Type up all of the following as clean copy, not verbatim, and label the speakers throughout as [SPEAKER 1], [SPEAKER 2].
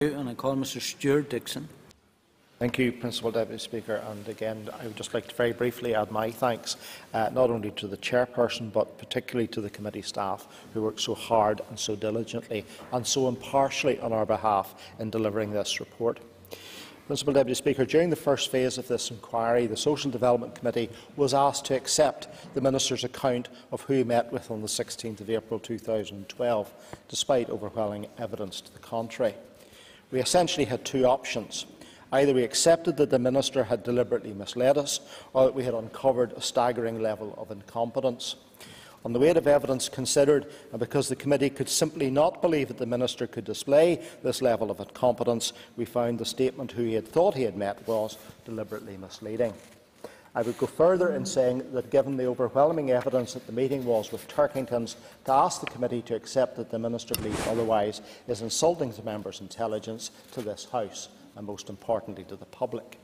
[SPEAKER 1] And I call Mr. Stewart Dickson.
[SPEAKER 2] Thank you, Principal Deputy Speaker. And again, I would just like to very briefly add my thanks not only to the Chairperson but particularly to the committee staff who worked so hard and so diligently and so impartially on our behalf in delivering this report. Principal Deputy Speaker, during the first phase of this inquiry, the Social Development Committee was asked to accept the Minister's account of who he met with on the 16th of April 2012, despite overwhelming evidence to the contrary. We essentially had two options. Either we accepted that the Minister had deliberately misled us, or that we had uncovered a staggering level of incompetence. On the weight of evidence considered, and because the committee could simply not believe that the Minister could display this level of incompetence, we found the statement who he had thought he had met was deliberately misleading. I would go further in saying that, given the overwhelming evidence that the meeting was with Turkingtons, to ask the committee to accept that the Minister believes otherwise is insulting to members' intelligence, to this House, and most importantly to the public.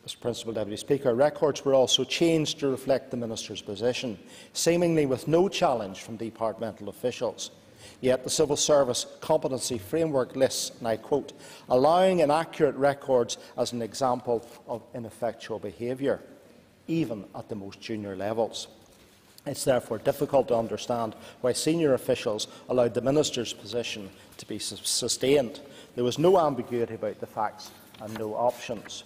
[SPEAKER 2] Mr. Principal Deputy Speaker, records were also changed to reflect the Minister's position, seemingly with no challenge from departmental officials. Yet the Civil Service Competency Framework lists, and I quote, allowing inaccurate records as an example of ineffectual behaviour, even at the most junior levels. It is therefore difficult to understand why senior officials allowed the Minister's position to be sustained. There was no ambiguity about the facts and no options.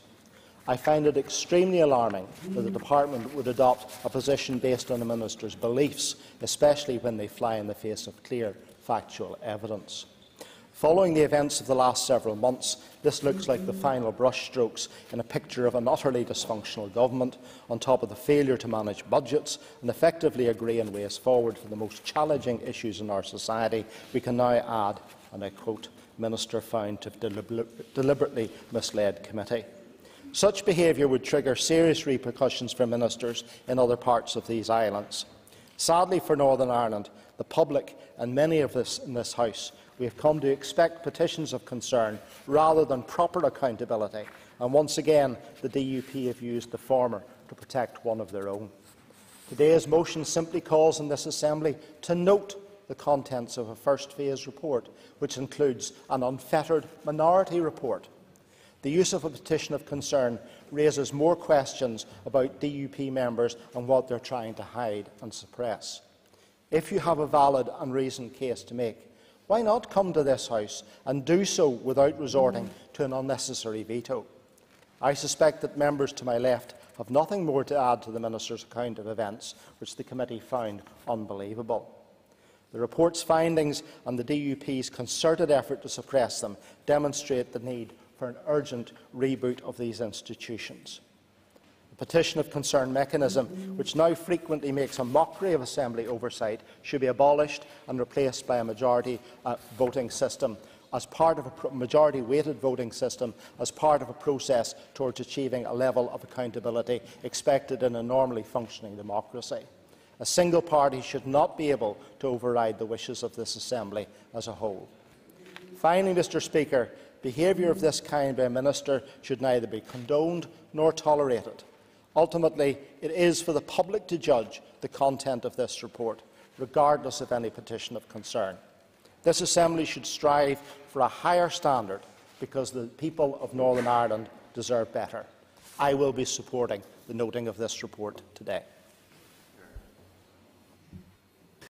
[SPEAKER 2] I find it extremely alarming that the Department would adopt a position based on the Minister's beliefs, especially when they fly in the face of clear factual evidence. Following the events of the last several months, this looks like the final brushstrokes in a picture of an utterly dysfunctional government, on top of the failure to manage budgets and effectively agree on ways forward for the most challenging issues in our society. We can now add, and I quote, Minister found to have deliberately misled committee. Such behaviour would trigger serious repercussions for ministers in other parts of these islands. Sadly for Northern Ireland, the public and many of us in this House, we have come to expect petitions of concern rather than proper accountability, and once again the DUP have used the former to protect one of their own. Today's motion simply calls on this Assembly to note the contents of a first phase report, which includes an unfettered minority report. The use of a petition of concern raises more questions about DUP members and what they are trying to hide and suppress. If you have a valid and reasoned case to make, why not come to this House and do so without resorting to an unnecessary veto? I suspect that members to my left have nothing more to add to the Minister's account of events, which the committee found unbelievable. The report's findings and the DUP's concerted effort to suppress them demonstrate the need for an urgent reboot of these institutions. The petition of concern mechanism, which now frequently makes a mockery of Assembly oversight, should be abolished and replaced by a majority voting system as part of a majority-weighted voting system as part of a process towards achieving a level of accountability expected in a normally functioning democracy. A single party should not be able to override the wishes of this Assembly as a whole. Finally, Mr. Speaker, behaviour of this kind by a minister should neither be condoned nor tolerated. Ultimately, it is for the public to judge the content of this report, regardless of any petition of concern. This Assembly should strive for a higher standard because the people of Northern Ireland deserve better. I will be supporting the noting of this report today.